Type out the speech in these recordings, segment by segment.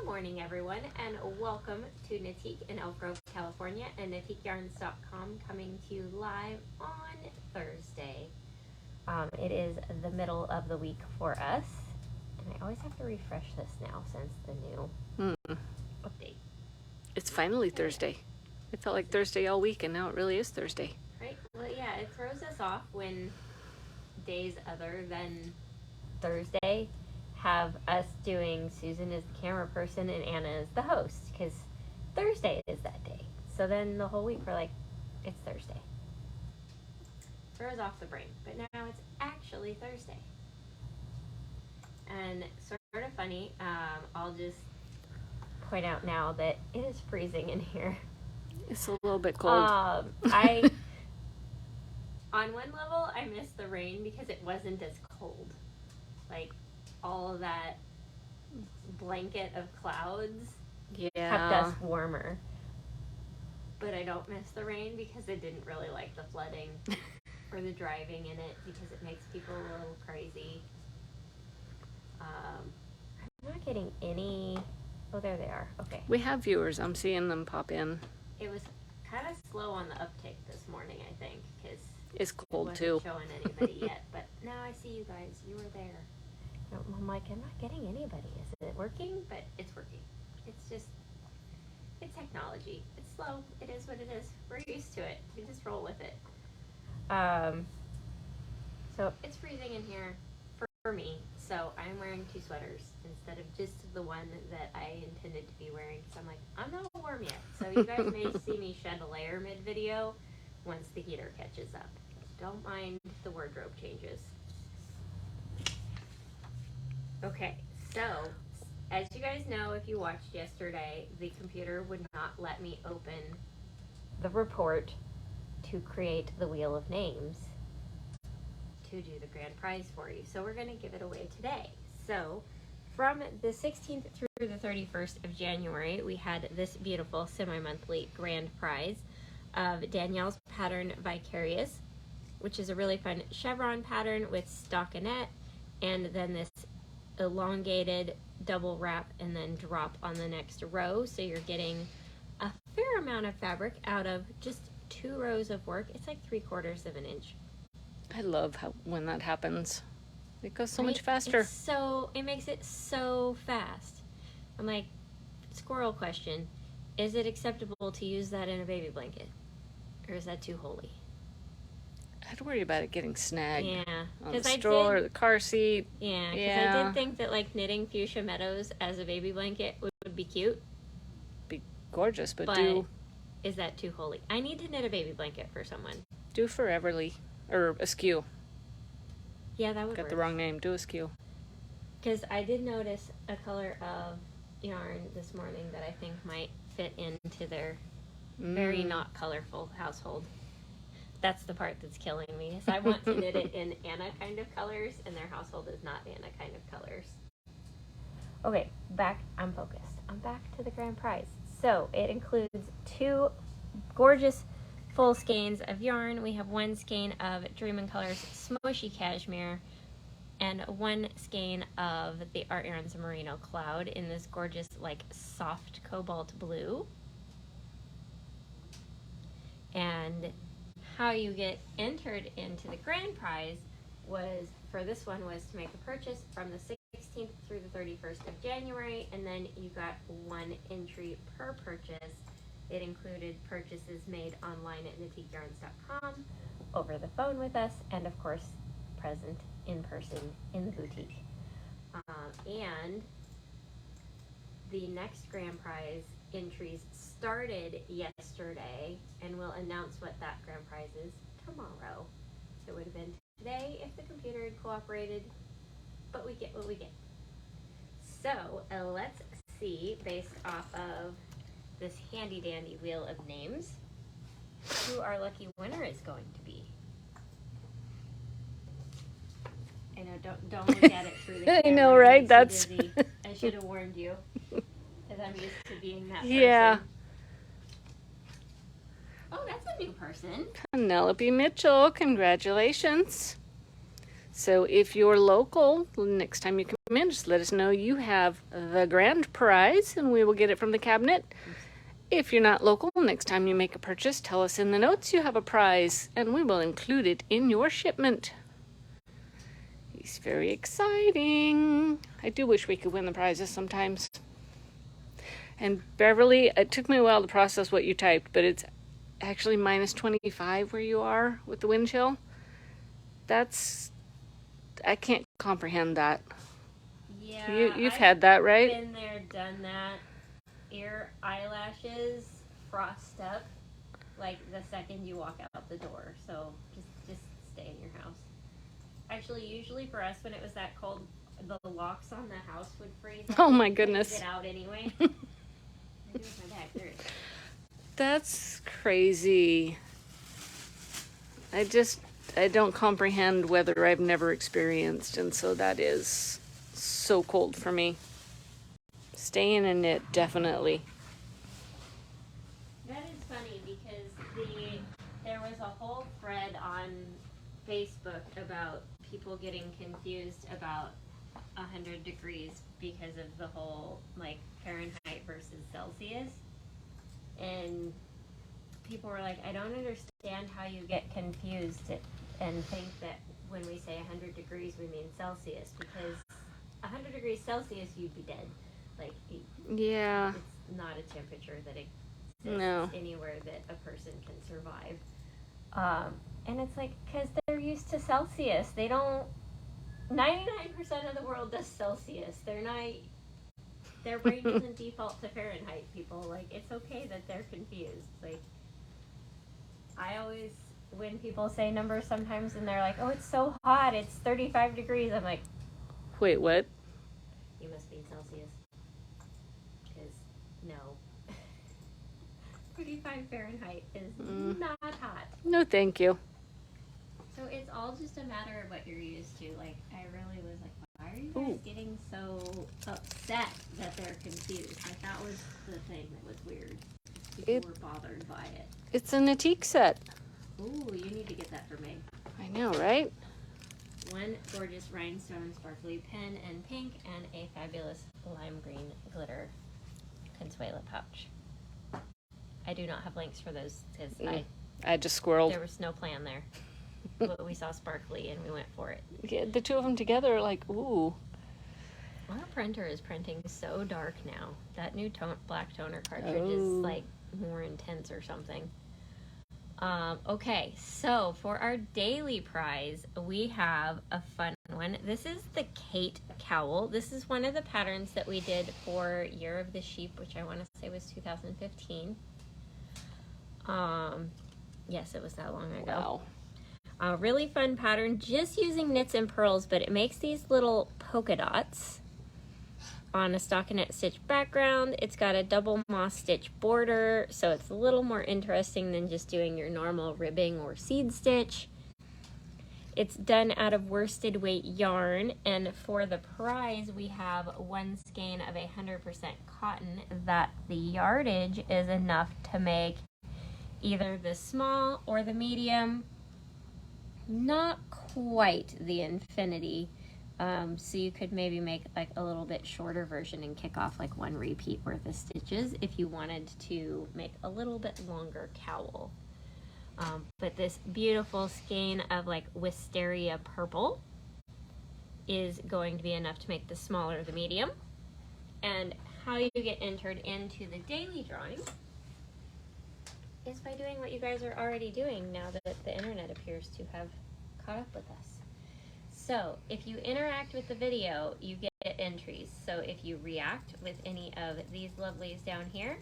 Good morning, everyone, and welcome to Natique in Elk Grove, California, and NatiqueYarns.com, coming to you live on Thursday. It is the middle of the week for us, and I always have to refresh this now since the new update. It's finally Thursday. It felt like Thursday all week, and now it really is Thursday. Right? Well, yeah, it throws us off when days other than Thursday have us doing Susan as the camera person and Anna as the host, because Thursday is that day. So then the whole week we're like, it's Thursday. Throws off the brain, but now it's actually Thursday. And sort of funny, I'll just point out now that it is freezing in here. It's a little bit cold. On one level, I miss the rain because it wasn't as cold. Like, all of that blanket of clouds kept us warmer. But I don't miss the rain because I didn't really like the flooding or the driving in it because it makes people a little crazy. I'm not getting any... Oh, there they are. Okay. We have viewers. I'm seeing them pop in. It was kind of slow on the uptake this morning, I think, because it's cold it too. wasn't showing anybody yet. But now I see you guys. You were there. I'm like, I'm not getting anybody. Is it working? But it's working. It's just, it's technology. It's slow. It is what it is. We're used to it. We just roll with it. So it's freezing in here for me. So I'm wearing 2 sweaters instead of just the one that I intended to be wearing. So I'm like, I'm not warm yet. So you guys may see me shed a layer mid-video once the heater catches up. Don't mind the wardrobe changes. Okay, so as you guys know, if you watched yesterday, the computer would not let me open the report to create the Wheel of Names to do the grand prize for you. So we're going to give it away today. So from the 16th through the 31st of January, we had this beautiful semi-monthly grand prize of Danielle's Pattern Vicarious, which is a really fun chevron pattern with stockinette, and then this elongated double wrap and then drop on the next row. So you're getting a fair amount of fabric out of just 2 rows of work. It's like 3/4 of an inch. I love when that happens. It goes so much faster. It makes it so fast. I'm like, squirrel question. Is it acceptable to use that in a baby blanket? Or is that too holy? I'd worry about it getting snagged. Yeah. On the stroller or the car seat. Yeah, because I did think that like knitting fuchsia meadows as a baby blanket would be cute. Be gorgeous, but is that too holy? I need to knit a baby blanket for someone. Do Foreverly. Or Askew. Yeah, that would Got work. the wrong name. Do Askew. Because I did notice a color of yarn this morning that I think might fit into their very not colorful household. That's the part that's killing me. Is I want to knit it in Anna kind of colors, and their household is not Anna kind of colors. Okay, I'm focused. I'm back to the grand prize. So it includes 2 gorgeous full skeins of yarn. We have 1 skein of Dreamin' Colors Smushy Cashmere and 1 skein of the Art Yarns Merino Cloud in this gorgeous like soft cobalt blue. And how you get entered into the grand prize was to make a purchase from the 16th through the 31st of January, and then you got 1 entry per purchase. It included purchases made online at NatiqueYarns.com, over the phone with us, and of course present in person in the boutique. And the next grand prize entries started yesterday, and we'll announce what that grand prize is tomorrow. It would have been today if the computer had cooperated, but we get what we get. So let's see, based off of this handy dandy wheel of names, who our lucky winner is going to be. I know, don't look at it through the camera. I know, right? That's I should have warned you, because I'm used to being that person. Yeah. Oh, that's a new person. Penelope Mitchell, congratulations. So if you're local, next time you come in, just let us know you have the grand prize and we will get it from the cabinet. If you're not local, next time you make a purchase, tell us in the notes you have a prize and we will include it in your shipment. It's very exciting. I do wish we could win the prizes sometimes. And Beverly, it took me a while to process what you typed, but it's actually minus 25 where you are with the wind chill. I can't comprehend that. Yeah, You've had that, right? Been there, done that. Ear eyelashes frost up like the second you walk out the door. So just stay in your house. Actually, usually for us, when it was that cold, the locks on the house would freeze. Oh my goodness! Get out anyway. I do with my back. There it is. That's crazy. I don't comprehend weather I've never experienced, and so that is so cold for me. Staying in it, definitely. That is funny because there was a whole thread on Facebook about people getting confused about 100 degrees because of the whole like Fahrenheit versus Celsius. And people were like, I don't understand how you get confused and think that when we say 100 degrees we mean Celsius, because 100 degrees Celsius you'd be dead. Like, yeah, it's not a temperature that exists anywhere that a person can survive. And it's like, because they're used to Celsius. They don't, 99% of the world does Celsius. Their brain doesn't default to Fahrenheit, people. Like, it's okay that they're confused. Like, I always, when people say numbers sometimes and they're like, oh, it's so hot, it's 35 degrees. I'm like, wait, what? You must be Celsius. Because, no. 35 Fahrenheit is not hot. No, thank you. So it's all just a matter of what you're used to. Like, I really was like, why are you guys getting so upset that they're confused? Like, that was the thing that was weird. People were bothered by it. It's an antique set. Ooh, you need to get that for me. I know, right? One gorgeous rhinestone sparkly pen and pink, and a fabulous lime green glitter consuela pouch. I do not have links for those because I just squirreled. There was no plan there. But we saw sparkly and we went for it. Yeah, the two of them together are like, ooh. Our printer is printing so dark now. That new black toner cartridge is like more intense or something. Okay, so for our daily prize, we have a fun one. This is the Kate cowl. This is one of the patterns that we did for Year of the Sheep, which I want to say was 2015. Yes, it was that long ago. Wow. A really fun pattern, just using knits and pearls, but it makes these little polka dots on a stockinette stitch background. It's got a double moss stitch border, so it's a little more interesting than just doing your normal ribbing or seed stitch. It's done out of worsted weight yarn, and for the prize we have one skein of 100% cotton that the yardage is enough to make either the small or the medium. Not quite the infinity. So you could maybe make like a little bit shorter version and kick off like one repeat worth of stitches if you wanted to make a little bit longer cowl. But this beautiful skein of like wisteria purple is going to be enough to make the smaller the medium. And how you get entered into the daily drawing is by doing what you guys are already doing now that the internet appears to have caught up with us. So if you interact with the video, you get entries. So if you react with any of these lovelies down here,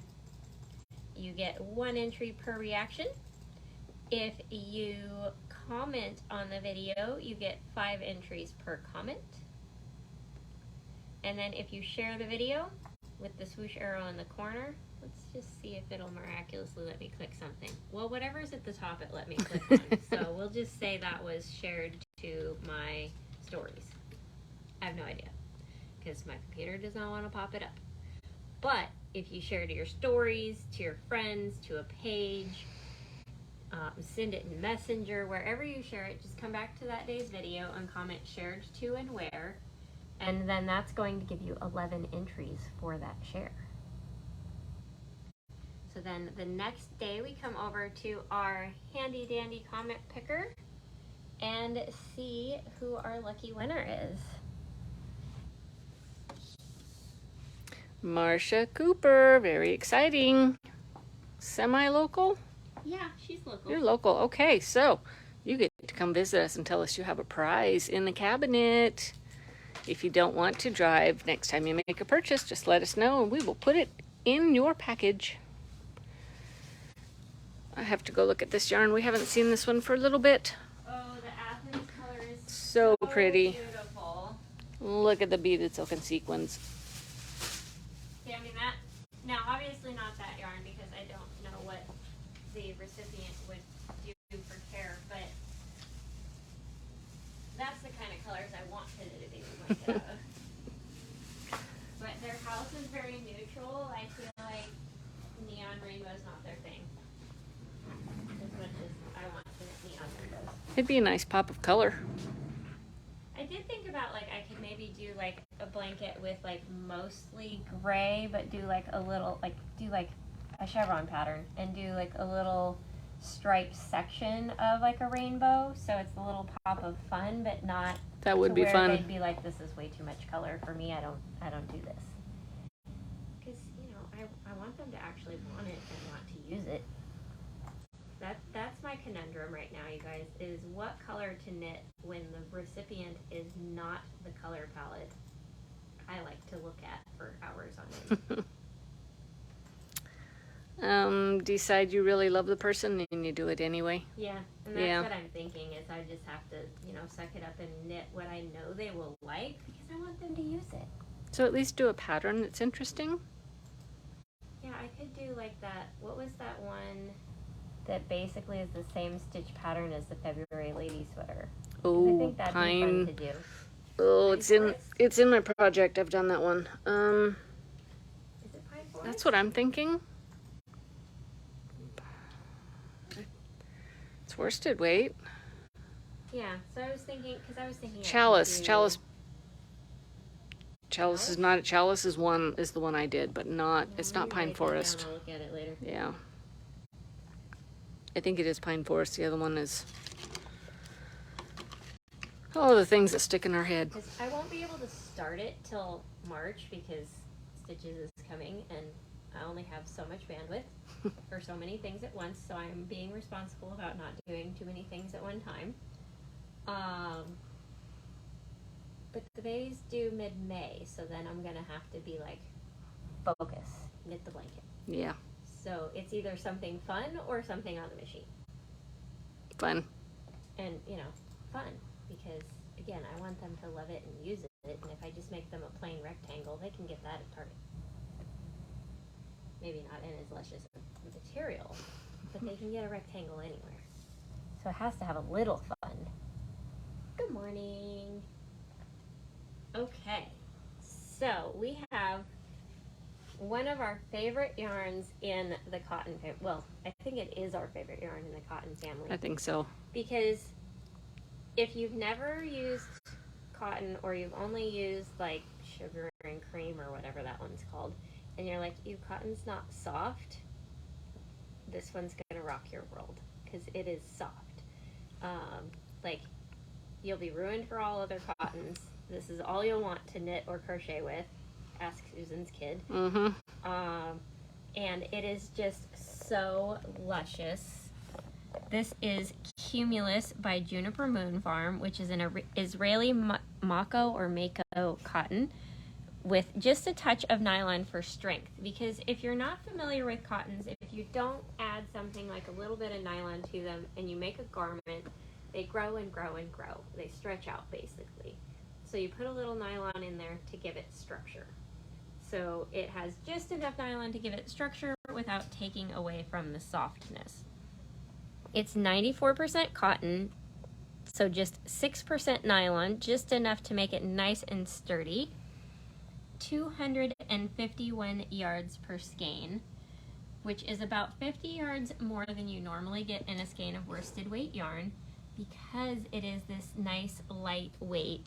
you get 1 entry per reaction. If you comment on the video, you get 5 entries per comment. And then if you share the video with the swoosh arrow in the corner, let's just see if it'll miraculously let me click something. Well, whatever's at the top, it let me click on. So we'll just say that was shared to my stories. I have no idea because my computer does not want to pop it up. But if you share to your stories, to your friends, to a page, send it in Messenger, wherever you share it. Just come back to that day's video and comment shared to and where, and then that's going to give you 11 entries for that share. So then the next day we come over to our handy dandy comment picker and see who our lucky winner is. Marcia Cooper, very exciting. Semi-local? Yeah, she's local. You're local. Okay, so you get to come visit us and tell us you have a prize in the cabinet. If you don't want to drive, next time you make a purchase, just let us know and we will put it in your package. I have to go look at this yarn. We haven't seen this one for a little bit. Oh, the Athens color is So pretty. beautiful. Look at the beaded silk and sequins. Yeah, I mean that. Now, obviously not that yarn because I don't know what the recipient would do for care, but that's the kind of colors I want to be like. But their house is very neutral. I feel like neon rainbow is not their thing. As much as I want neon rainbows. It'd be a nice pop of color. I did think about like I could maybe do like a blanket with like mostly gray, but do like a little like do like a chevron pattern and do like a little striped section of like a rainbow, so it's a little pop of fun, but not That would to be where fun. they'd be like, this is way too much color for me. I don't do this because I want them to actually want it and want to use it. That's my conundrum right now, you guys, is what color to knit when the recipient is not the color palette I like to look at for hours on end. Decide you really love the person and you do it anyway. Yeah, and that's Yeah. what I'm thinking is I just have to, suck it up and knit what I know they will like because I want them to use it. So at least do a pattern that's interesting. Yeah, I could do like that. What was that one that basically is the same stitch pattern as the February lady sweater? 'Cause I Oh, think that'd pine. be fun to do. Oh, Pine forest? it's in my project. I've done that one. Is it pine forest? That's what I'm thinking. It's worsted weight. Yeah, so I was thinking I could Chalice. do- Chalice is not. Chalice is the one I did, but not. Yeah, It's let not me pine write that down. forest. I'll look at it later. Yeah. I think it is pine forest. The other one is. Oh, the things that stick in our head. Because I won't be able to start it till March because Stitches is coming and I only have so much bandwidth for so many things at once, so I'm being responsible about not doing too many things at one time. But the babies due mid-May, so then I'm gonna have to be like, focus, knit the blanket. Yeah. So it's either something fun or something on the machine. Fun. And, fun. Because, again, I want them to love it and use it. And if I just make them a plain rectangle, they can get that at Target. Maybe not in as luscious a material, but they can get a rectangle anywhere. So it has to have a little fun. Good morning. Okay. So we have one of our favorite yarns in the cotton family. Well, I think it is our favorite yarn in the cotton family. I think so. Because if you've never used cotton or you've only used like sugar and cream or whatever that one's called, and you're like, ew, cotton's not soft, this one's gonna rock your world because it is soft. Like, you'll be ruined for all other cottons. This is all you'll want to knit or crochet with. Ask Susan's kid. Mm-hmm. And it is just so luscious. This is Cumulus by Juniper Moon Farm, which is an Israeli Mako or Mako cotton with just a touch of nylon for strength. Because if you're not familiar with cottons, if you don't add something like a little bit of nylon to them and you make a garment, they grow and grow and grow. They stretch out basically. So you put a little nylon in there to give it structure. So it has just enough nylon to give it structure without taking away from the softness. It's 94% cotton, so just 6% nylon, just enough to make it nice and sturdy. 251 yards per skein. which is about 50 yards more than you normally get in a skein of worsted weight yarn, because it is this nice lightweight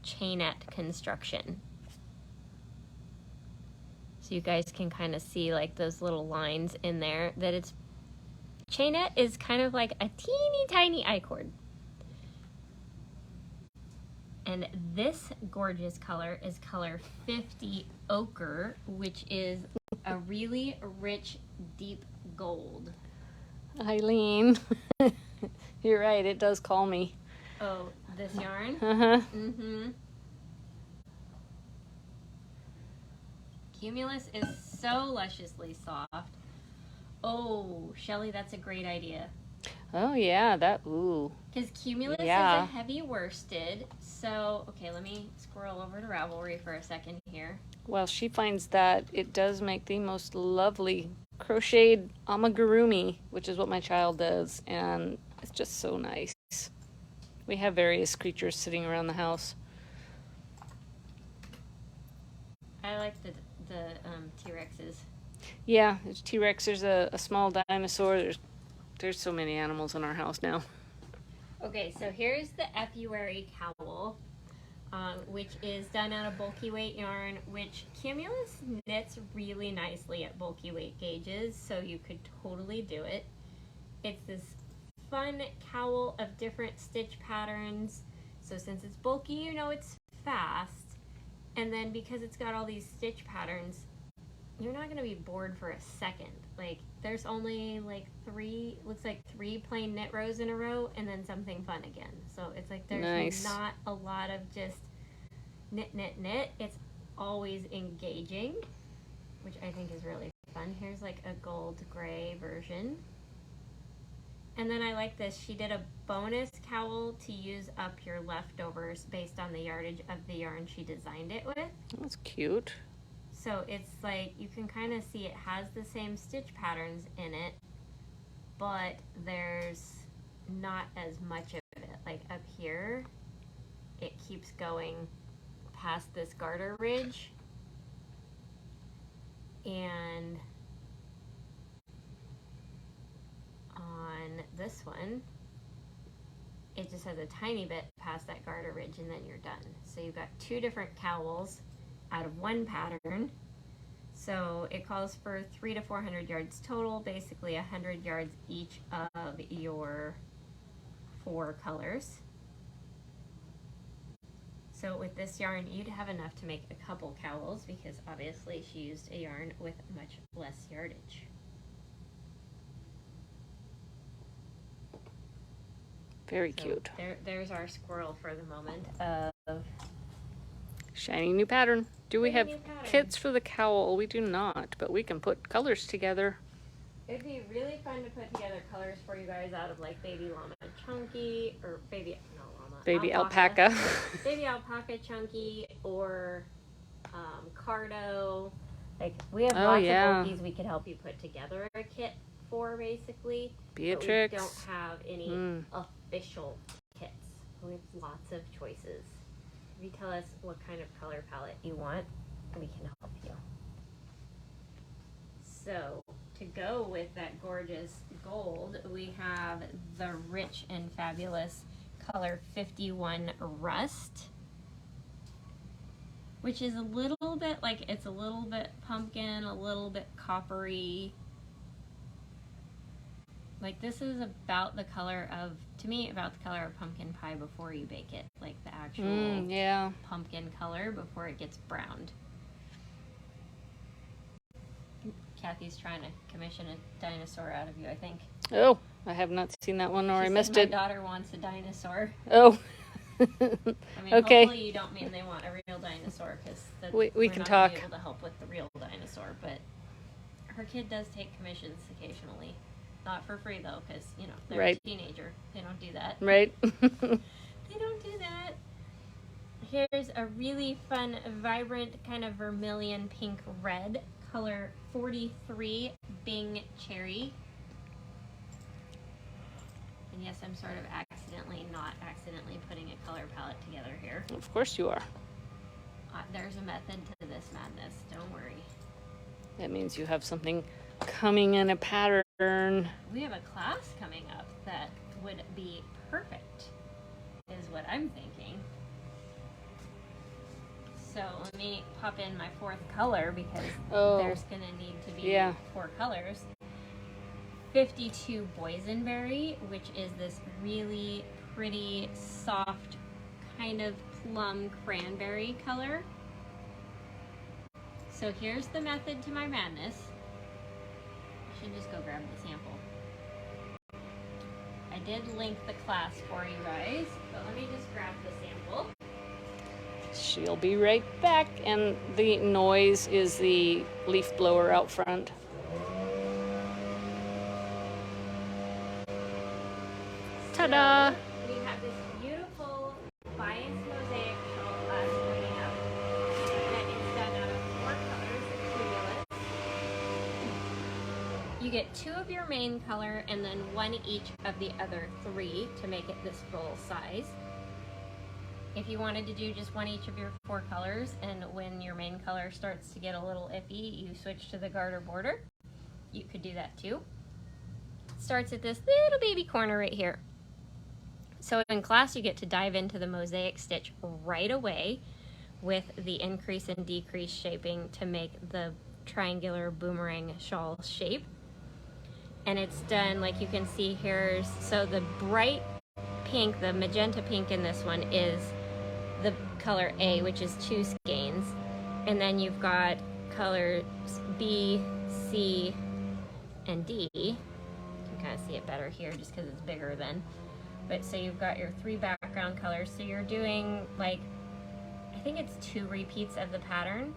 chainette construction. So you guys can kind of see like those little lines in there, that it's chainette is kind of like a teeny tiny I-cord. And this gorgeous color is color 50 Ochre, which is a really rich, deep gold. Eileen, you're right, it does call me. Oh, this yarn? Uh-huh. Mm-hmm. Cumulus is so lusciously soft. Oh, Shelly, that's a great idea. Oh yeah, that, ooh. Because Cumulus is Yeah. a heavy worsted. So, okay, let me scroll over to Ravelry for a second here. Well, she finds that it does make the most lovely crocheted amigurumi, which is what my child does, and it's just so nice. We have various creatures sitting around the house. I like the T-Rexes. Yeah, there's T-Rex, there's a small dinosaur, there's so many animals in our house now. Okay, so here's the Epuary cowl, which is done out of bulky weight yarn, which Cumulus knits really nicely at bulky weight gauges, so you could totally do it. It's this fun cowl of different stitch patterns, so since it's bulky, you know it's fast, and then because it's got all these stitch patterns, you're not going to be bored for a second. Like, there's only like looks like three plain knit rows in a row, and then something fun again. So it's like there's Nice. not a lot of just knit, knit, knit. It's always engaging, which I think is really fun. Here's like a gold gray version. And then I like this. She did a bonus cowl to use up your leftovers based on the yardage of the yarn she designed it with. That's cute. So it's like, you can kind of see it has the same stitch patterns in it, but there's not as much of it. Like up here, it keeps going past this garter ridge, and on this one, it just has a tiny bit past that garter ridge, and then you're done. So you've got two different cowls out of one pattern. So it calls for 300 to 400 yards total, basically 100 yards each of your 4 colors. So with this yarn, you'd have enough to make a couple cowls, because obviously she used a yarn with much less yardage. Very So cute. there's our squirrel for the moment of Shiny new pattern. Do we Shiny have new pattern. kits for the cowl? We do not, but we can put colors together. It'd be really fun to put together colors for you guys out of like baby llama chunky, or Baby alpaca. baby alpaca chunky, or cardo. Like, we have lots of bulkies we could help you put together a kit for, basically. Beatrix. But we don't have any official kits. We have lots of choices. If you tell us what kind of color palette you want, we can help you. So, to go with that gorgeous gold, we have the rich and fabulous color 51 Rust, which is a little bit like, it's a little bit pumpkin, a little bit coppery. Like, this is about the color of, to me, about the color of pumpkin pie before you bake it. Like the actual pumpkin color before it gets browned. Kathy's trying to commission a dinosaur out of you, I think. Oh, I have not seen that one, or I missed it. My daughter wants a dinosaur. Oh. I mean, Okay. Hopefully you don't mean they want a real dinosaur, because we can talk. Be able to help with the real dinosaur, but her kid does take commissions occasionally. Not for free, though, because, you know, they're a teenager. They don't do that. Right. They don't do that. Here's a really fun, vibrant, kind of vermilion pink red, color 43 Bing Cherry. And yes, I'm sort of not accidentally putting a color palette together here. Of course you are. There's a method to this madness, don't worry. That means you have something coming in a pattern. We have a class coming up that would be perfect, is what I'm thinking. So let me pop in my fourth color because there's going to need to be 4 colors. 52 Boysenberry, which is this really pretty, soft, kind of plum cranberry color. So here's the method to my madness. I should just go grab the sample. I did link the class for you guys, but let me just grab the sample. She'll be right back, and the noise is the leaf blower out front. Ta-da! So, we have this beautiful bias mosaic shawl class coming up that is done out of 4 colors, Cumulus. You get 2 of your main color and then 1 each of the other 3 to make it this full size. If you wanted to do just 1 each of your 4 colors, and when your main color starts to get a little iffy, you switch to the garter border, you could do that too. It starts at this little baby corner right here. So in class, you get to dive into the mosaic stitch right away with the increase and decrease shaping to make the triangular boomerang shawl shape. And it's done, like you can see here, so the bright pink, the magenta pink in this one is the color A, which is 2 skeins. And then you've got colors B, C, and D. You can kind of see it better here just because it's bigger then. But so you've got your 3 background colors. So you're doing like, I think it's 2 repeats of the pattern.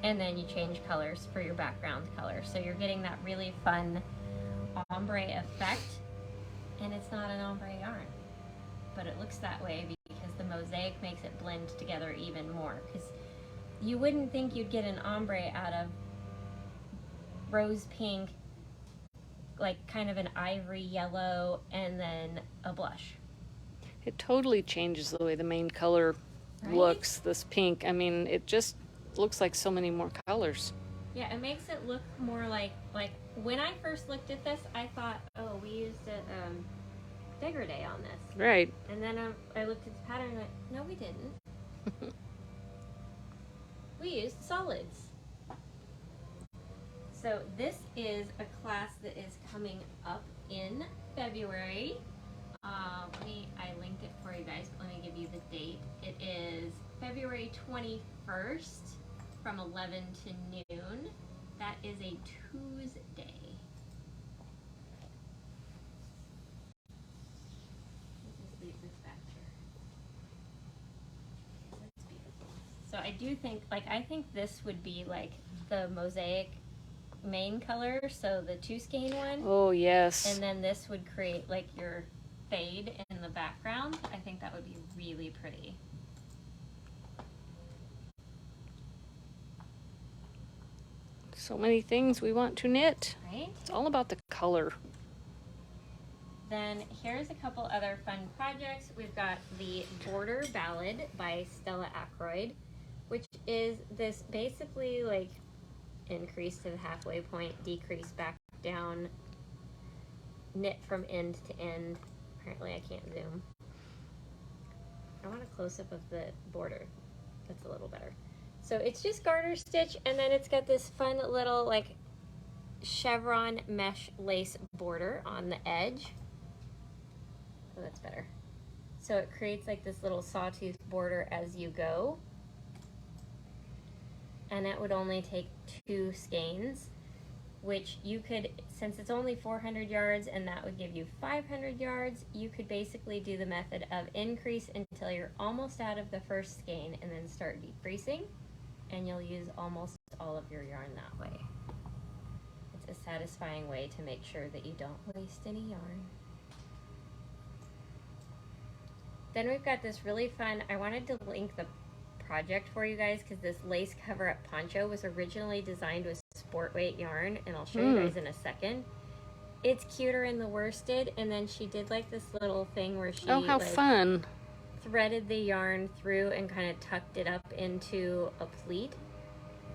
And then you change colors for your background color. So you're getting that really fun ombre effect. And it's not an ombre yarn, but it looks that way because the mosaic makes it blend together even more. Because you wouldn't think you'd get an ombre out of rose pink, like kind of an ivory yellow, and then a blush. It totally changes the way the main color looks, this pink. I mean, it just looks like so many more colors. Yeah, it makes it look more like when I first looked at this, I thought, oh, we used a Degrade on this. Right. And then I looked at the pattern and like, no, we didn't. We used solids. So this is a class that is coming up in February. I linked it for you guys, but let me give you the date. It is February 21st from 11 to noon. That is a Tuesday. Let's leave this back here. That's beautiful. So I do think, I think this would be like the mosaic main color, so the 2 skein one. Oh, yes. And then this would create like your fade in the background. I think that would be really pretty. So many things we want to knit. Right? It's all about the color. Then here's a couple other fun projects. We've got the Border Ballad by Stella Ackroyd, which is this basically like increase to the halfway point, decrease back down, knit from end to end. Apparently I can't zoom. I want a close-up of the border. That's a little better. So it's just garter stitch, and then it's got this fun little like chevron mesh lace border on the edge. Oh, that's better. So it creates like this little sawtooth border as you go. And it would only take 2 skeins, which you could, since it's only 400 yards and that would give you 500 yards, you could basically do the method of increase until you're almost out of the first skein and then start decreasing, and you'll use almost all of your yarn that way. It's a satisfying way to make sure that you don't waste any yarn. Then we've got this really fun, I wanted to link the project for you guys because this lace cover-up poncho was originally designed with sport weight yarn, and I'll show you guys in a second. It's cuter in the worsted, and then she did like this little thing where she fun, threaded the yarn through and kind of tucked it up into a pleat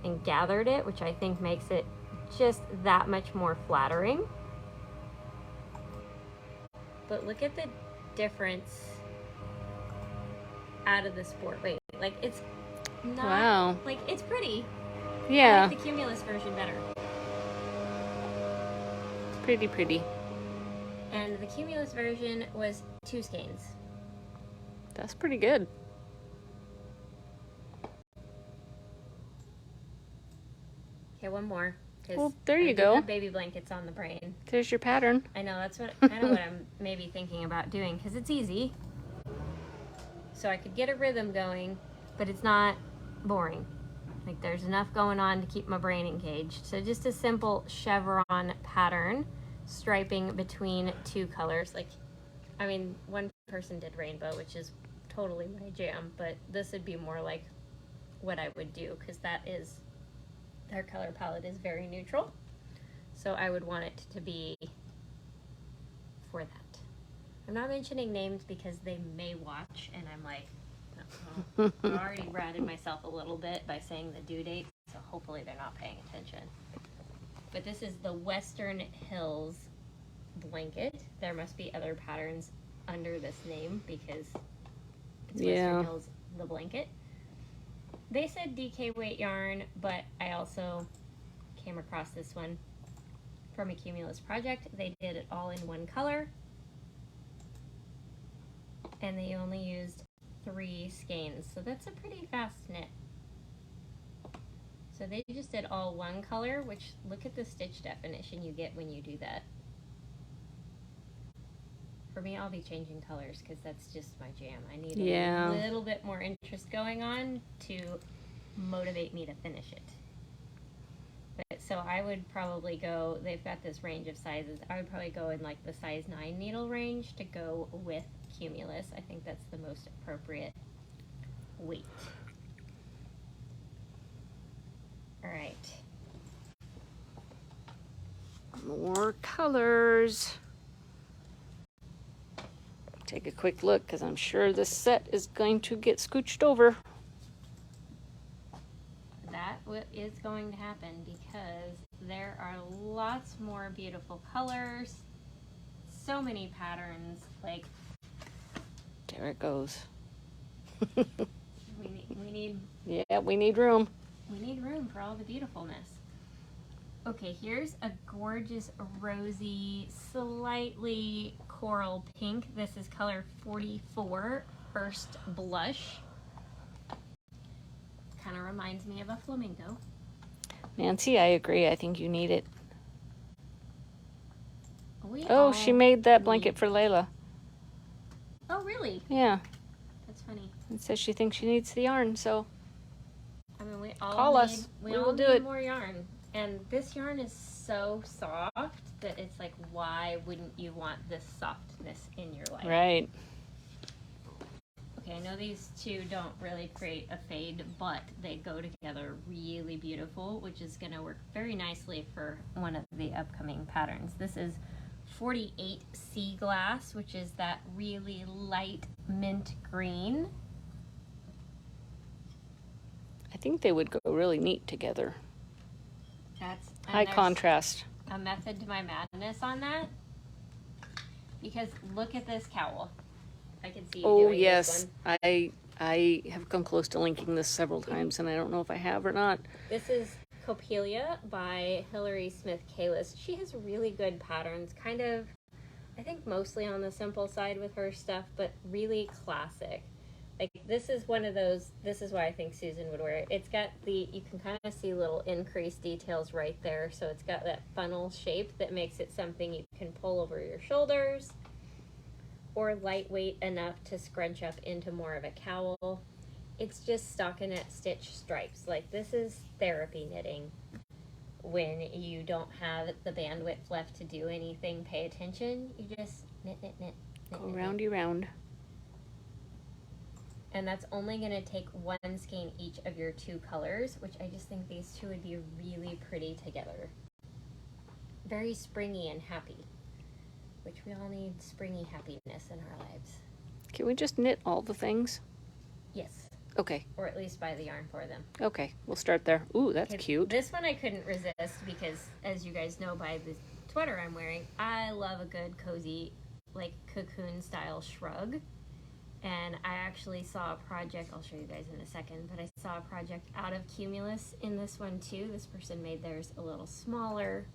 and gathered it, which I think makes it just that much more flattering. But look at the difference out of the sport weight. Like, it's not, wow. like, it's pretty. Yeah. I like the Cumulus version better. Pretty, pretty. And the Cumulus version was 2 skeins. That's pretty good. Okay, one more. Well, there you I do go. have baby blankets on the brain. There's your pattern. I know, that's what kind of what I'm maybe thinking about doing, because it's easy. So I could get a rhythm going, but it's not boring. Like, there's enough going on to keep my brain engaged. So just a simple chevron pattern, striping between 2 colors. Like, I mean, one person did rainbow, which is totally my jam, but this would be more like what I would do, because that is, their color palette is very neutral. So I would want it to be for that. I'm not mentioning names because they may watch, and I'm like, oh, I already ratted myself a little bit by saying the due date, so hopefully they're not paying attention. But this is the Western Hills blanket. There must be other patterns under this name because it's Western Hills the blanket. They said DK weight yarn, but I also came across this one from a Cumulus project. They did it all in one color, and they only used 3 skeins, so that's a pretty fast knit. So they just did all one color, which, look at the stitch definition you get when you do that. For me, I'll be changing colors because that's just my jam. I need a little bit more interest going on to motivate me to finish it. But, so I would probably go, they've got this range of sizes, I would probably go in like the size 9 needle range to go with Cumulus. I think that's the most appropriate weight. All right. More colors. Take a quick look because I'm sure this set is going to get scooched over. That is going to happen because there are lots more beautiful colors, so many patterns. Like, there it goes. we need we need room. We need room for all the beautifulness. Okay, here's a gorgeous rosy, slightly coral pink. This is color 44, First Blush. Kind of reminds me of a flamingo. Nancy, I agree. I think you need it. She made that blanket for Layla. Oh, really? Yeah. That's funny. It says she thinks she needs the yarn, so I mean, we all call us. We all need more yarn. And this yarn is so soft that it's like, why wouldn't you want this softness in your life? Right. Okay, I know these two don't really create a fade, but they go together really beautiful, which is going to work very nicely for one of the upcoming patterns. This is 48 Sea Glass, which is that really light mint green. I think they would go really neat together. That's high contrast. A method to my madness on that, because look at this cowl. I can see you doing yes, this one. I have come close to linking this several times, and I don't know if I have or not. This is Copelia by Hilary Smith Kalis. She has really good patterns, kind of, I think mostly on the simple side with her stuff, but really classic. Like, this is one of those, this is why I think Susan would wear it. It's got you can kind of see little increased details right there. So it's got that funnel shape that makes it something you can pull over your shoulders, or lightweight enough to scrunch up into more of a cowl. It's just stockinette stitch stripes. Like, this is therapy knitting. When you don't have the bandwidth left to do anything, pay attention. You just knit, knit, knit. Go roundy round. And that's only going to take 1 skein each of your 2 colors, which I just think these two would be really pretty together. Very springy and happy, which we all need springy happiness in our lives. Can we just knit all the things? Yes. Okay. or at least buy the yarn for them. Okay. We'll start there. Ooh, that's cute. This one I couldn't resist because, as you guys know by the sweater I'm wearing, I love a good cozy, like cocoon style shrug. And I actually saw a project, I'll show you guys in a second, but I saw a project out of Cumulus in this one too. This person made theirs a little smaller.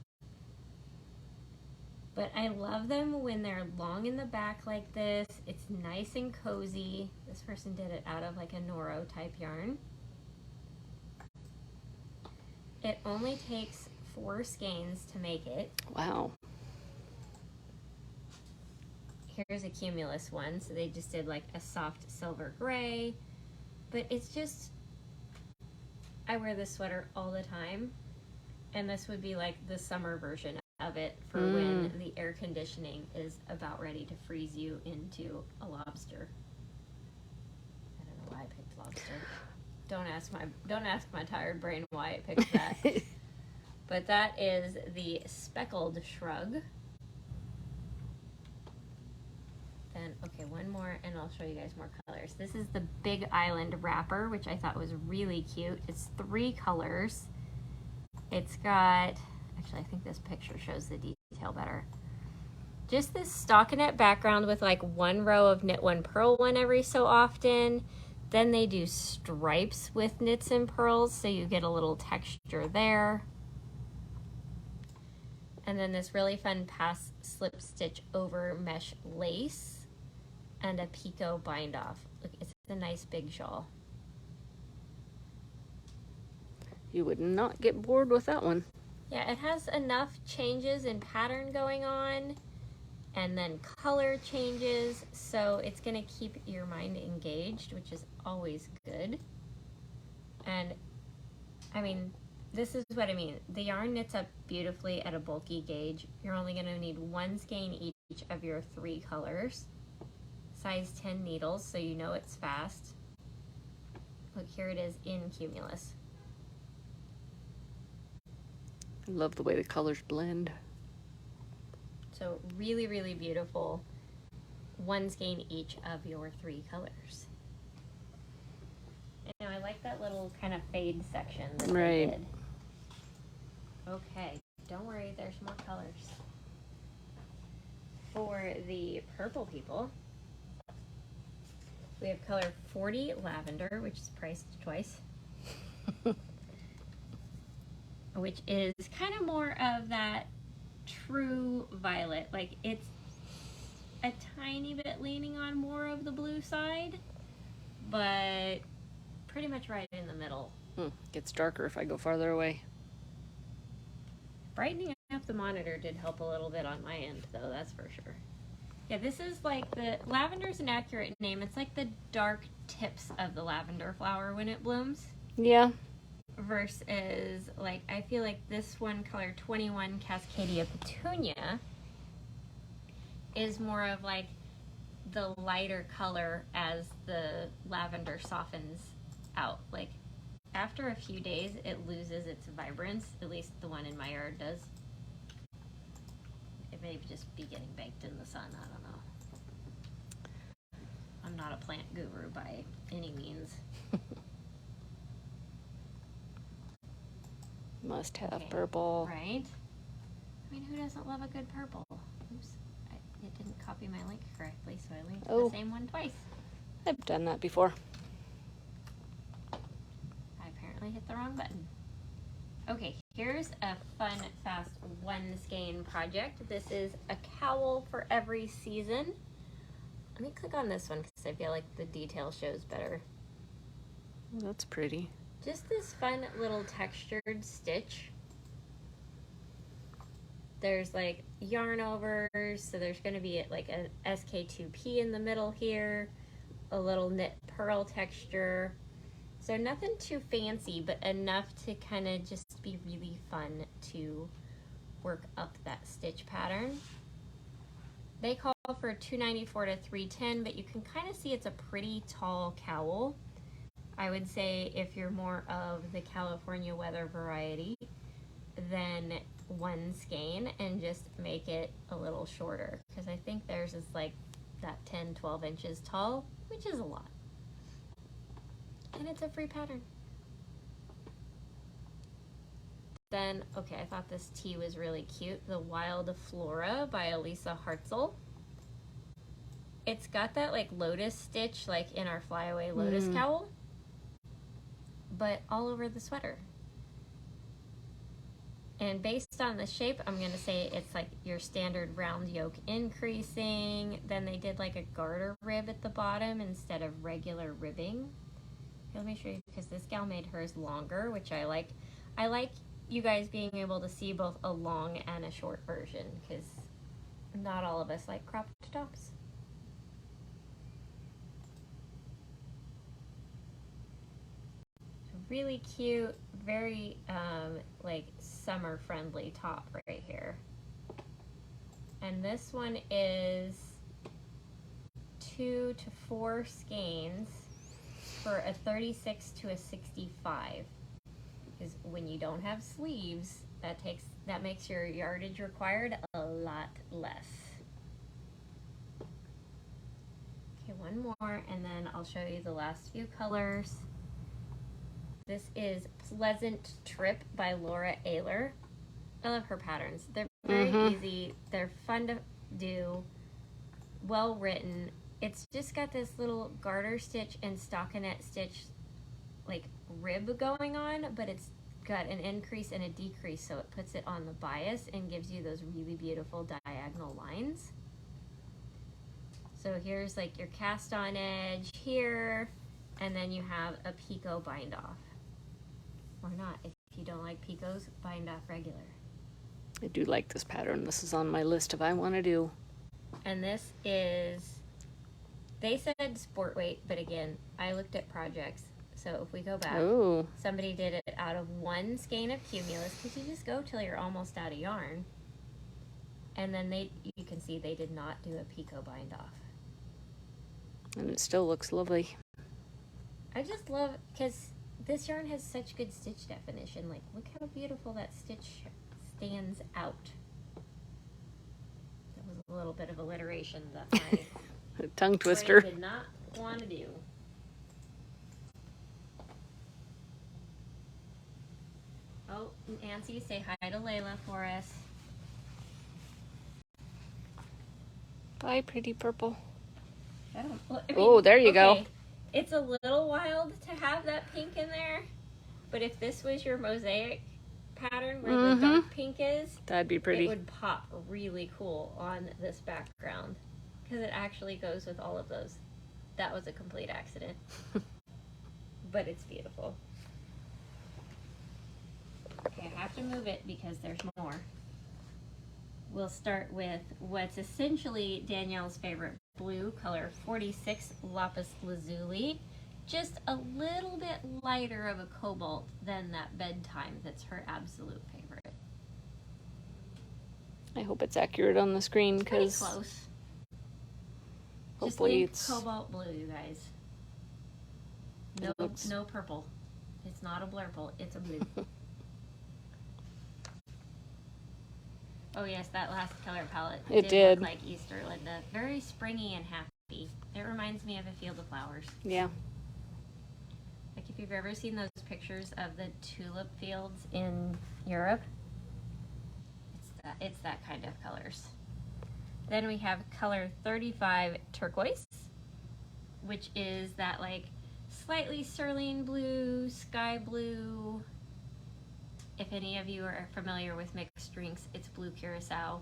But I love them when they're long in the back like this. It's nice and cozy. This person did it out of like a Noro type yarn. It only takes 4 skeins to make it. Wow. Here's a Cumulus one, so they just did like a soft silver gray. But it's just, I wear this sweater all the time, and this would be like the summer version of it for when the air conditioning is about ready to freeze you into a lobster. I don't know why I picked lobster. Don't ask my tired brain why I picked that. But that is the speckled shrug. Then, okay, one more, and I'll show you guys more colors. This is the Big Island wrapper, which I thought was really cute. It's 3 colors. It's got, actually, I think this picture shows the detail better. Just this stockinette background with like 1 row of knit 1 purl 1 every so often. Then they do stripes with knits and purls, so you get a little texture there. And then this really fun pass slip stitch over mesh lace and a picot bind off. Look, it's a nice big shawl. You would not get bored with that one. Yeah, it has enough changes in pattern going on and then color changes, so it's gonna keep your mind engaged, which is always good. And I mean, this is what I mean. The yarn knits up beautifully at a bulky gauge. You're only gonna need 1 skein each of your 3 colors. Size 10 needles, so you know it's fast. Look, here it is in Cumulus. I love the way the colors blend. So really, really beautiful. 1 skein each of your 3 colors. And I like that little kind of fade section that they did. Okay, don't worry, there's more colors. For the purple people, we have color 40 lavender, which is priced twice. Which is kind of more of that true violet. Like, it's a tiny bit leaning on more of the blue side, but pretty much right in the middle. Gets darker if I go farther away. Brightening up the monitor did help a little bit on my end, though, that's for sure. Yeah, this is like the lavender's an accurate name. It's like the dark tips of the lavender flower when it blooms. Yeah. Versus, like, I feel like this one, color 21 Cascadia Petunia, is more of like the lighter color as the lavender softens out. Like, after a few days, it loses its vibrance. At least the one in my yard does. It may just be getting baked in the sun. I don't know. I'm not a plant guru by any means. Must have purple. Right? I mean, who doesn't love a good purple? Oops. It didn't copy my link correctly, so I linked the same one twice. I've done that before. I apparently hit the wrong button. Okay, here's a fun, fast 1 skein project. This is a cowl for every season. Let me click on this one because I feel like the detail shows better. That's pretty. Just this fun little textured stitch. There's like yarn overs, so there's going to be like a SK2P in the middle here, a little knit purl texture. So nothing too fancy, but enough to kind of just be really fun to work up that stitch pattern. They call for $294 to $310, but you can kind of see it's a pretty tall cowl. I would say if you're more of the California weather variety, then 1 skein and just make it a little shorter, because I think theirs is like that 10-12 inches tall, which is a lot. And it's a free pattern. Then, okay, I thought this tee was really cute. The Wild Flora by Elisa Hartzell. It's got that like lotus stitch, like in our flyaway lotus cowl, but all over the sweater. And based on the shape, I'm going to say it's like your standard round yoke increasing. Then they did like a garter rib at the bottom instead of regular ribbing. Let me show you, because this gal made hers longer, which I like. I like you guys being able to see both a long and a short version, because not all of us like cropped tops. Really cute, very like summer friendly top right here. And this one is 2 to 4 skeins for a 36 to a 65. Because when you don't have sleeves, that makes your yardage required a lot less. Okay, one more, and then I'll show you the last few colors. This is Pleasant Trip by Laura Ayler. I love her patterns. They're very easy. They're fun to do. Well written. It's just got this little garter stitch and stockinette stitch like rib going on, but it's got an increase and a decrease, so it puts it on the bias and gives you those really beautiful diagonal lines. So here's like your cast on edge here, and then you have a picot bind off. Or not. If you don't like picots, bind off regular. I do like this pattern. This is on my list of I want to do. And this is, they said sport weight, but again, I looked at projects. So if we go back, somebody did it out of 1 skein of Cumulus, because you just go till you're almost out of yarn. And then you can see they did not do a picot bind off. And it still looks lovely. I just love, because this yarn has such good stitch definition. Like, look how beautiful that stitch stands out. That was a little bit of alliteration that my a tongue twister. did not want to do. Oh, Nancy, say hi to Layla for us. Bye, pretty purple. Well, there you go. It's a little wild to have that pink in there, but if this was your mosaic pattern where the dark pink is, that'd be pretty. It would pop really cool on this background, because it actually goes with all of those. That was a complete accident, but it's beautiful. Okay, I have to move it because there's more. We'll start with what's essentially Danielle's favorite blue, color 46 Lapis Lazuli. Just a little bit lighter of a cobalt than that bedtime that's her absolute favorite. I hope it's accurate on the screen, because close. Hopefully just think cobalt blue, you guys. No purple. It's not a blurple, it's a blue. Oh yes, that last color palette. It did. Look like Easter, Linda. Very springy and happy. It reminds me of a field of flowers. Yeah. Like if you've ever seen those pictures of the tulip fields in Europe, it's that kind of colors. Then we have color 35 Turquoise, which is that like slightly cerulean blue, sky blue. If any of you are familiar with mixed drinks, it's blue curacao.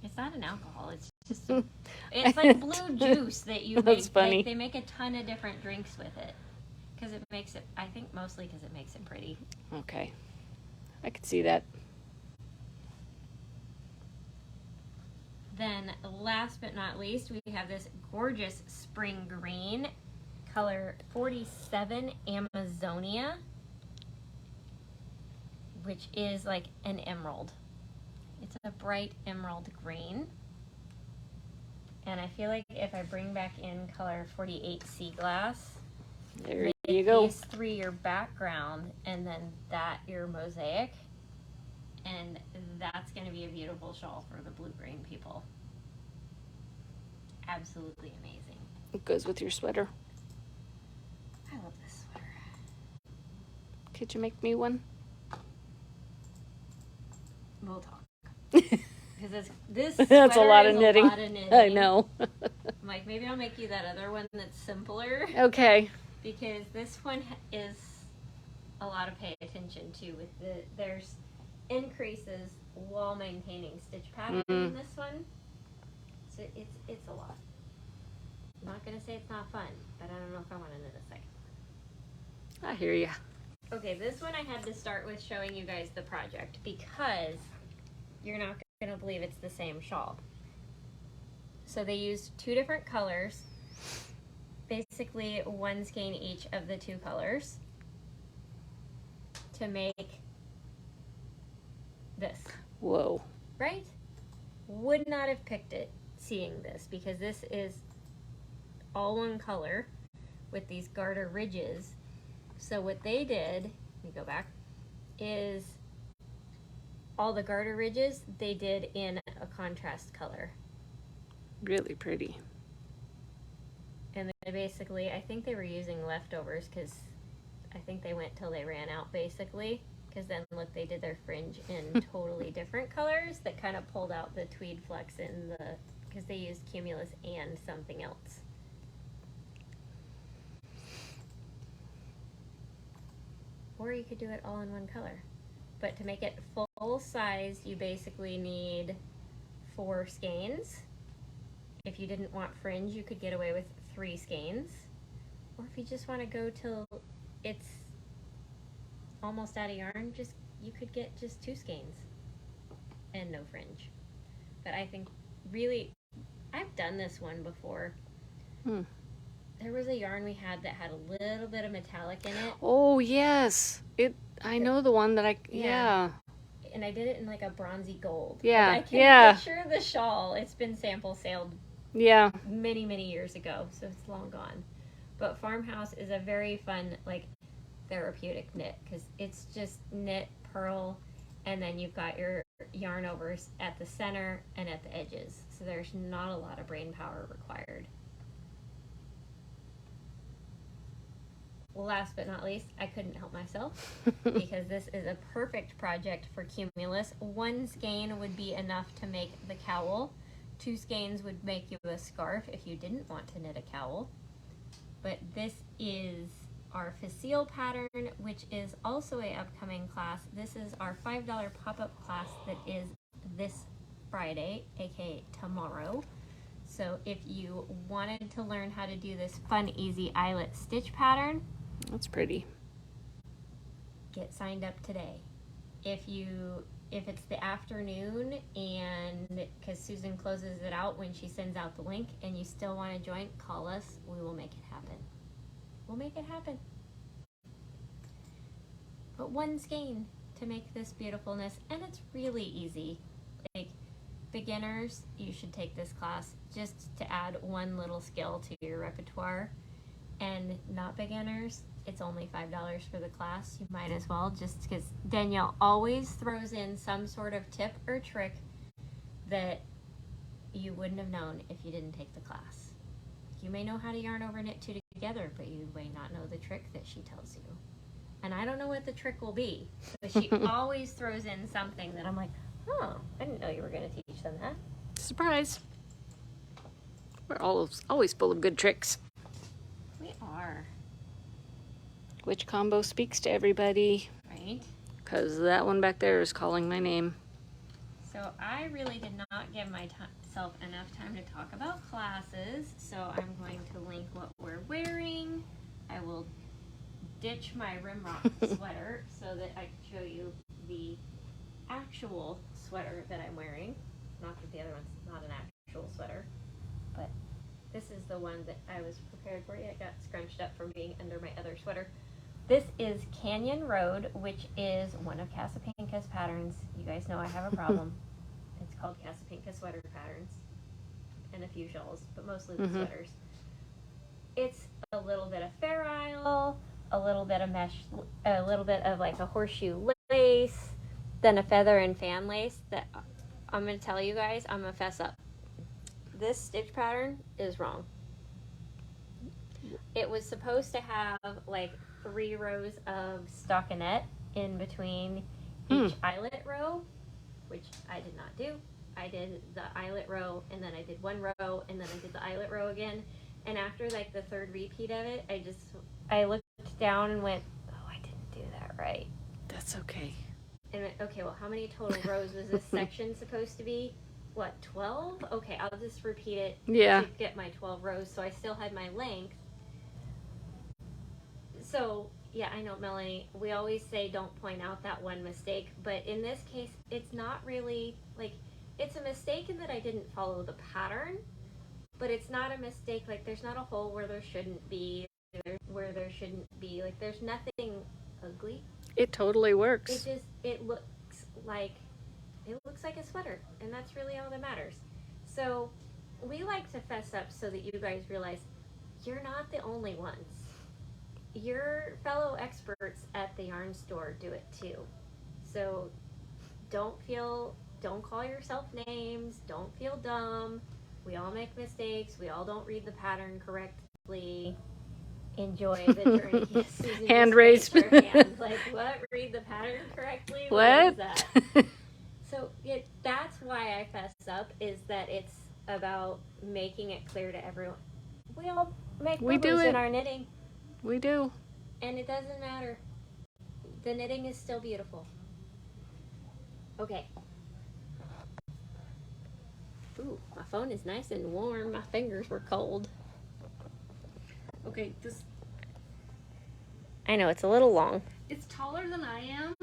It's not an alcohol. It's just it's like blue juice that you That's make. funny. Like, they make a ton of different drinks with it because it makes it. I think mostly because it makes it pretty. Okay, I could see that. Then, last but not least, we have this gorgeous spring green, color 47 Amazonia, which is like an emerald. It's a bright emerald green. And I feel like if I bring back in color 48 Sea Glass, there you go. These 3 your background, and then that your mosaic, and that's going to be a beautiful shawl for the blue-green people. Absolutely amazing. It goes with your sweater. I love this sweater. Could you make me one? We'll talk. Because this That's a lot of is knitting. A lot of knitting. I know. I'm like, maybe I'll make you that other one that's simpler. Okay. Because this one is a lot of pay attention to. There's increases while maintaining stitch pattern in this one. So it's a lot. I'm not gonna say it's not fun, but I don't know if I want to knit a second. I hear ya. Okay, this one I had to start with showing you guys the project because you're not gonna believe it's the same shawl. So they used 2 different colors, basically 1 skein each of the 2 colors to make this. Whoa. Right? Would not have picked it seeing this because this is all one color with these garter ridges. So what they did, let me go back, is all the garter ridges they did in a contrast color. Really pretty. And they basically, I think they were using leftovers because I think they went till they ran out basically. Because then look, they did their fringe in totally different colors that kind of pulled out the tweed flex in the, because they used Cumulus and something else. Or you could do it all in one color. But to make it full size, you basically need 4 skeins. If you didn't want fringe, you could get away with 3 skeins. Or if you just want to go till it's almost out of yarn, you could get just 2 skeins and no fringe. But I think really, I've done this one before. There was a yarn we had that had a little bit of metallic in it. Oh yes, I know the one that yeah. And I did it in like a bronzy gold. Yeah, I can picture the shawl. It's been sample sailed. Yeah. Many years ago, so it's long gone. But Farmhouse is a very fun, like, therapeutic knit because it's just knit, purl, and then you've got your yarn overs at the center and at the edges. So there's not a lot of brain power required. Well, last but not least, I couldn't help myself because this is a perfect project for Cumulus. 1 skein would be enough to make the cowl. 2 skeins would make you a scarf if you didn't want to knit a cowl. But this is our facile pattern, which is also a upcoming class. This is our $5 pop-up class that is this Friday, aka tomorrow. So if you wanted to learn how to do this fun, easy eyelet stitch pattern, that's pretty. Get signed up today. If it's the afternoon and because Susan closes it out when she sends out the link and you still want to join, call us. We will make it happen. We'll make it happen. But 1 skein to make this beautifulness, and it's really easy. Like beginners, you should take this class just to add 1 little skill to your repertoire. And not beginners, it's only $5 for the class. You might as well, just because Danielle always throws in some sort of tip or trick that you wouldn't have known if you didn't take the class. You may know how to yarn over knit 2 together, but you may not know the trick that she tells you. And I don't know what the trick will be, but she always throws in something that I'm like, oh, I didn't know you were going to teach them that. Surprise. We're always full of good tricks. We are. Which combo speaks to everybody? Right? Because that one back there is calling my name. So I really did not give myself enough time to talk about classes, so I'm going to link what we're wearing. I will ditch my Rimrock sweater so that I can show you the actual sweater that I'm wearing. Not that the other one's not an actual sweater, but this is the one that I was prepared for. It got scrunched up from being under my other sweater. This is Canyon Road, which is one of Casapinka's patterns. You guys know I have a problem. It's called Casapinka Sweater Patterns and a few shawls, but mostly the sweaters. It's a little bit of Fair Isle, a little bit of mesh, a little bit of like a horseshoe lace, then a feather and fan lace that I'm going to tell you guys, I'm going to fess up. This stitch pattern is wrong. It was supposed to have like 3 rows of stockinette in between each eyelet row, which I did not do. I did the eyelet row, and then I did 1 row, and then I did the eyelet row again. And after like the 3rd repeat of it, I looked down and went, oh, I didn't do that right. That's okay. And went, okay, well, how many total rows was this section supposed to be? What, 12? Okay, I'll just repeat it to get my 12 rows. So I still had my length. So, yeah, I know, Melanie, we always say don't point out that one mistake, but in this case, it's not really, like, it's a mistake in that I didn't follow the pattern, but it's not a mistake, like, there's not a hole where there shouldn't be, like, there's nothing ugly. It totally works. It looks like a sweater, and that's really all that matters. So, we like to fess up so that you guys realize you're not the only ones. Your fellow experts at the yarn store do it too. So don't call yourself names, don't feel dumb. We all make mistakes. We all don't read the pattern correctly. Enjoy the journey. Yes, Susan hand raised. Hand. Like, what? Read the pattern correctly? What is that? So that's why I fess up, is that it's about making it clear to everyone. We all make boo-boos in our knitting. We do. And it doesn't matter. The knitting is still beautiful. Okay. Ooh, my phone is nice and warm. My fingers were cold. Okay, I know, it's a little long. It's taller than I am.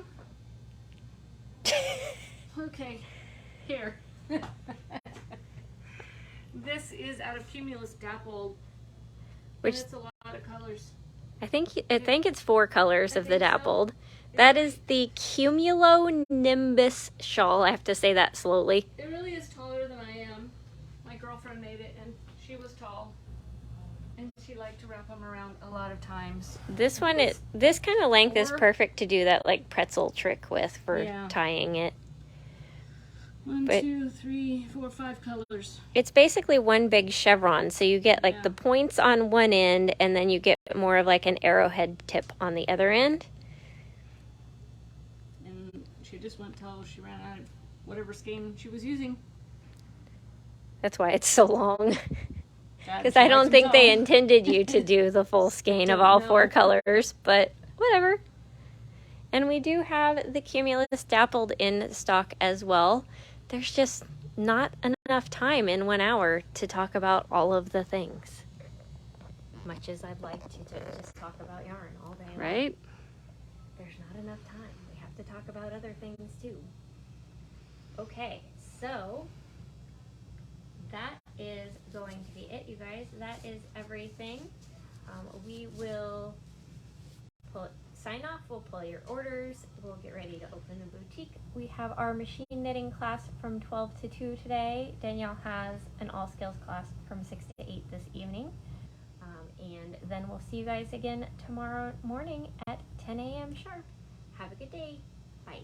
Okay, here. This is out of Cumulus Dappled. Which, and it's a lot of colors. I think it's 4 colors of the Dappled. So. That is the Cumulonimbus shawl. I have to say that slowly. It really is taller than I am. My girlfriend made it, and she was tall. And she liked to wrap them around a lot of times. This kind of length is perfect to do that like pretzel trick with for tying it. 1, 2, 3, 4, 5 colors. It's basically one big chevron, so you get like the points on one end, and then you get more of like an arrowhead tip on the other end. And she just went till she ran out of whatever skein she was using. That's why it's so long. Because I don't think they intended you to do the full skein of all 4 colors, but whatever. And we do have the Cumulus Dappled in stock as well. There's just not enough time in 1 hour to talk about all of the things. Much as I'd like to just talk about yarn all day long. Right? There's not enough time. We have to talk about other things too. Okay, so that is going to be it, you guys. That is everything. We will sign off. We'll pull your orders. We'll get ready to open the boutique. We have our machine knitting class from 12 to 2 today. Danielle has an all skills class from 6 to 8 this evening. And then we'll see you guys again tomorrow morning at 10 a.m. sharp. Have a good day. Bye.